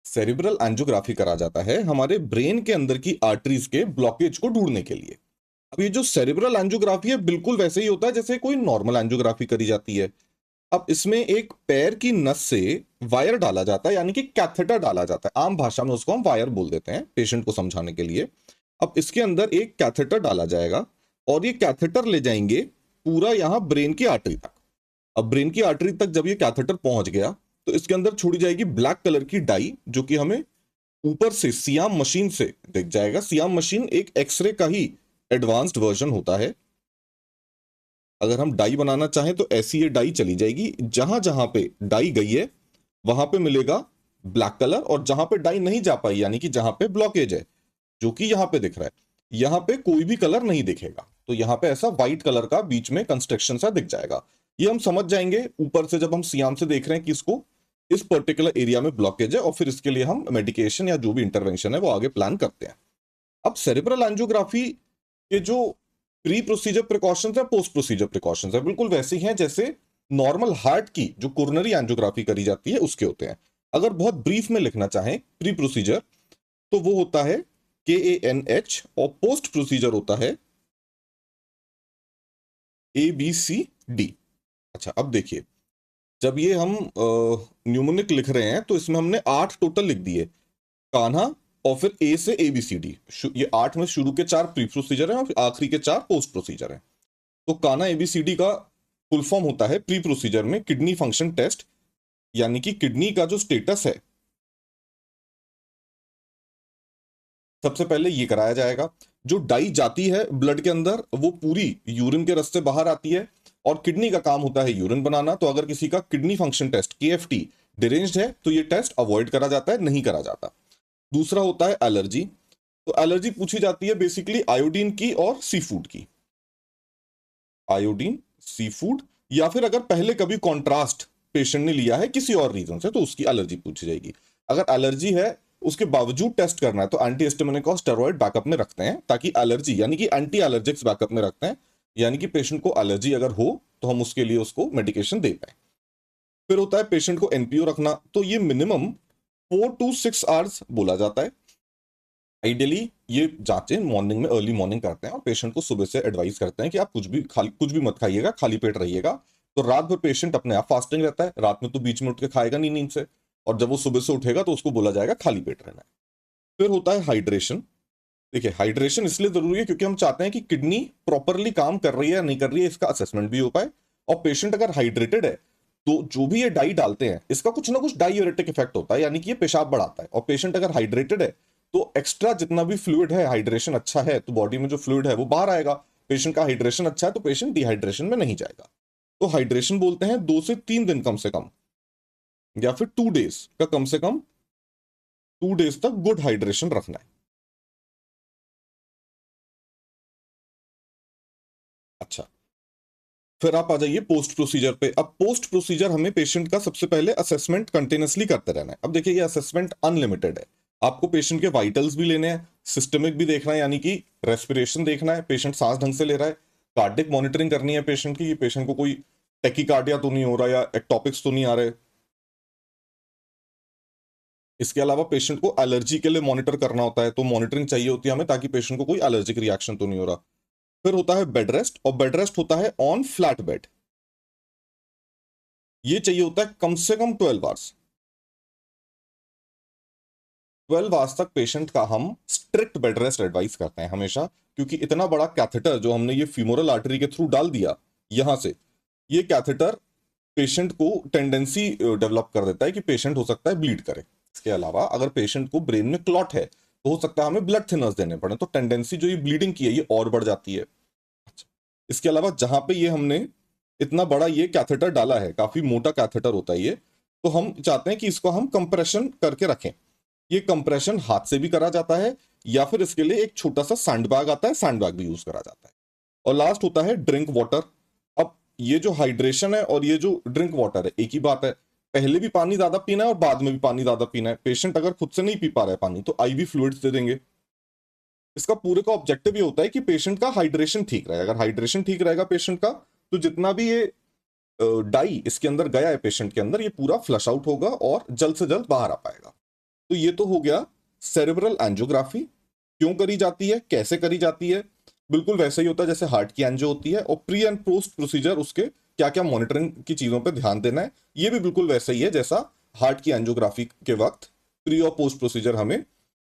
Cerebral angiography करा जाता है हमारे ब्रेन के अंदर की आर्टरीज के ब्लॉकेज को ढूंढने के लिए। अब ये जो सेरिब्रल एंजियोग्राफी है बिल्कुल वैसे ही होता है जैसे कोई नॉर्मल एंजियोग्राफी करी जाती है। अब इसमें एक पैर की नस से वायर डाला जाता है, यानी कि कैथेटर डाला जाता है। आम भाषा में उसको हम वायर बोल देते हैं पेशेंट को समझाने के लिए। अब इसके अंदर एक कैथेटर डाला जाएगा और ये कैथेटर ले जाएंगे पूरा यहाँ ब्रेन की आर्टरी तक। अब ब्रेन की आर्टरी तक जब ये कैथेटर पहुंच गया तो इसके अंदर छोड़ी जाएगी ब्लैक कलर की डाई, जो कि हमें ऊपर से सियाम मशीन से दिख जाएगा। सियाम मशीन एक एक्सरे का ही एडवांस्ड वर्जन होता है। अगर हम डाई बनाना चाहें तो ऐसी ये डाई चली जाएगी, जहां जहां पे डाई गई है वहां पे मिलेगा ब्लैक कलर, और जहां पे डाई नहीं जा पाई यानी कि जहां पे ब्लॉकेज है, जो कि यहां पे दिख रहा है, यहां पे कोई भी कलर नहीं दिखेगा। तो यहां पे ऐसा व्हाइट कलर का बीच में कंस्ट्रक्शन सा दिख जाएगा। ये हम समझ जाएंगे ऊपर से जब हम सियाम से देख रहे हैं कि इसको इस पर्टिकुलर एरिया में ब्लॉकेज है, और फिर इसके लिए हम मेडिकेशन या जो भी इंटरवेंशन है वो आगे प्लान करते हैं। अब सेरिब्रल एंजियोग्राफी के जो प्री प्रोसीजर प्रिकॉशंस है, पोस्ट प्रोसीजर प्रिकॉशंस है, बिल्कुल वैसे ही हैं जैसे नॉर्मल हार्ट की जो कोरोनरी एंजियोग्राफी करी जाती है उसके होते हैं। अगर बहुत ब्रीफ में लिखना चाहें प्री प्रोसीजर तो वो होता है KANH, और पोस्ट प्रोसीजर होता है ABCD। अच्छा, अब देखिए, जब ये हम न्यूमोनिक लिख रहे हैं तो इसमें हमने 8 टोटल लिख दिए, कान्हा, और फिर A से ABCD। ये 8 में शुरू के 4 प्री प्रोसीजर हैं और आखिरी के 4 पोस्ट प्रोसीजर हैं। तो कान्हा ABCD का फुल फॉर्म होता है प्री प्रोसीजर में किडनी फंक्शन टेस्ट, यानी कि किडनी का जो स्टेटस है सबसे पहले ये कराया जाएगा। जो डाई जाती है ब्लड के अंदर वो पूरी यूरिन के रास्ते बाहर आती है, और किडनी का काम होता है यूरिन बनाना। तो अगर किसी का kidney function test KFT deranged है तो ये टेस्ट अवॉइड करा जाता है, नहीं करा जाता। दूसरा होता है एलर्जी। तो एलर्जी पूछी जाती है बेसिकली आयोडीन की और सी फूड की। आयोडीन, सी फूड, या फिर अगर पहले कभी कॉन्ट्रास्ट पेशेंट ने लिया है किसी और रीजन से तो उसकी एलर्जी पूछी जाएगी। अगर एलर्जी है उसके बावजूद टेस्ट करना है तो एंटी हिस्टामिनिक और स्टेरॉइड बैकअप में रखते हैं, ताकि एलर्जी यानी कि एंटी एलर्जिक्स बैकअप में रखते हैं, यानी कि पेशेंट को एलर्जी अगर हो तो हम उसके लिए उसको मेडिकेशन दे पाए। फिर होता है पेशेंट को एनपीओ रखना। तो ये मिनिमम 4 to 6 आवर्स बोला जाता है। आइडियली ये जांचें मॉर्निंग में, अर्ली मॉर्निंग करते हैं, और पेशेंट को सुबह से एडवाइस करते हैं कि आप कुछ भी मत खाइएगा, खाली पेट रहिएगा। तो रात भर पेशेंट अपने आप फास्टिंग रहता है, रात में तो बीच में उठ के खाएगा नहीं नींद से, और जब वो सुबह से उठेगा तो उसको बोला जाएगा खाली पेट रहना है। फिर होता है हाइड्रेशन। देखिए, हाइड्रेशन इसलिए जरूरी है क्योंकि हम चाहते हैं कि किडनी प्रॉपरली काम कर रही है या नहीं कर रही है इसका असेसमेंट भी हो पाए। और पेशेंट अगर हाइड्रेटेड है तो जो भी ये डाई डालते हैं इसका कुछ ना कुछ डाईयूरेटिक इफेक्ट होता है, यानी कि ये पेशाब बढ़ाता है। और पेशेंट अगर हाइड्रेटेड है तो एक्स्ट्रा जितना भी फ्लूइड है, हाइड्रेशन अच्छा है तो बॉडी में जो फ्लूइड है वो बाहर आएगा। पेशेंट का हाइड्रेशन अच्छा है तो पेशेंट डिहाइड्रेशन में नहीं जाएगा। तो हाइड्रेशन बोलते हैं 2 से 3 दिन कम से कम, या फिर 2 डेज का कम से कम 2 डेज तक गुड हाइड्रेशन रखना है। अच्छा, फिर आप आ जाइए पोस्ट प्रोसीजर पे। अब पोस्ट प्रोसीजर हमें पेशेंट का सबसे पहले असेसमेंट कंटिन्यूसली करते रहना है। अब देखिए, ये असेसमेंट अनलिमिटेड है। आपको पेशेंट के वाइटल्स भी लेने हैं, सिस्टमिक भी देखना है, यानी कि रेस्पिरेशन देखना है, पेशेंट सांस ढंग से ले रहा है, कार्डिक मॉनिटरिंग करनी है पेशेंट की, पेशेंट को कोई टेकिकार्डिया तो नहीं हो रहा या एक्टॉपिक्स तो नहीं आ रहे। इसके अलावा पेशेंट को एलर्जी के लिए मॉनिटर करना होता है, तो मॉनिटरिंग चाहिए होती है हमें, ताकि पेशेंट को कोई एलर्जिक रिएक्शन तो नहीं हो रहा। फिर होता है बेड रेस्ट, और बेड रेस्ट होता है ऑन फ्लैट बेड। ये चाहिए होता है कम से कम 12 आवर्स। 12 आवर्स तक पेशेंट का हम स्ट्रिक्ट बेड रेस्ट एडवाइस करते हैं हमेशा, क्योंकि इतना बड़ा कैथेटर जो हमने ये फीमोरल आर्टरी के थ्रू डाल दिया यहां से, ये कैथेटर पेशेंट को टेंडेंसी डेवलप कर देता है कि पेशेंट हो सकता है ब्लीड करे। इसके अलावा अगर पेशेंट को ब्रेन में क्लॉट है तो हो सकता है हमें ब्लड थिनर्स देने पड़े, तो टेंडेंसी जो ये ब्लीडिंग की है ये और बढ़ जाती है। अच्छा, इसके अलावा जहां पे ये हमने इतना बड़ा ये कैथेटर डाला है, काफी मोटा कैथेटर होता है ये, तो हम चाहते हैं कि इसको हम कंप्रेशन करके रखें। ये कंप्रेशन हाथ से भी करा जाता है, या फिर इसके लिए एक छोटा सा सैंड बैग आता है, सैंड बैग भी यूज करा जाता है। और लास्ट होता है ड्रिंक वाटर। अब ये जो हाइड्रेशन है और ये जो ड्रिंक वाटर है एक ही बात है। पहले भी पानी ज्यादा पीना है और बाद में भी पानी ज्यादा पीना है। पेशेंट अगर खुद से नहीं पी पा रहा है पानी तो आईवी फ्लूइड्स दे देंगे। इसका पूरे का ऑब्जेक्टिव ये होता है कि पेशेंट का हाइड्रेशन ठीक रहे। अगर हाइड्रेशन ठीक रहेगा पेशेंट का तो जितना भी ये डाई इसके अंदर गया है पेशेंट के अंदर, ये पूरा फ्लश आउट होगा और जल्द से जल्द बाहर आ पाएगा। तो ये तो हो गया सेरेब्रल एंजियोग्राफी। क्यों करी जाती है, कैसे करी जाती है, बिल्कुल वैसे ही होता है जैसे हार्ट की एंजियो होती है, और प्री एंड पोस्ट प्रोसीजर उसके क्या क्या मॉनिटरिंग की चीजों पे ध्यान देना है, ये भी बिल्कुल वैसे ही है जैसा हार्ट की एंजियोग्राफी के वक्त प्री और पोस्ट प्रोसीजर हमें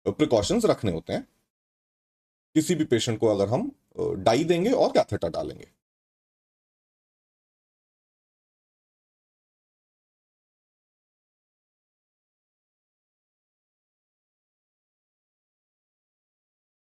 प्रिकॉशंस रखने होते हैं किसी भी पेशेंट को अगर हम डाई देंगे और कैथेटर डालेंगे।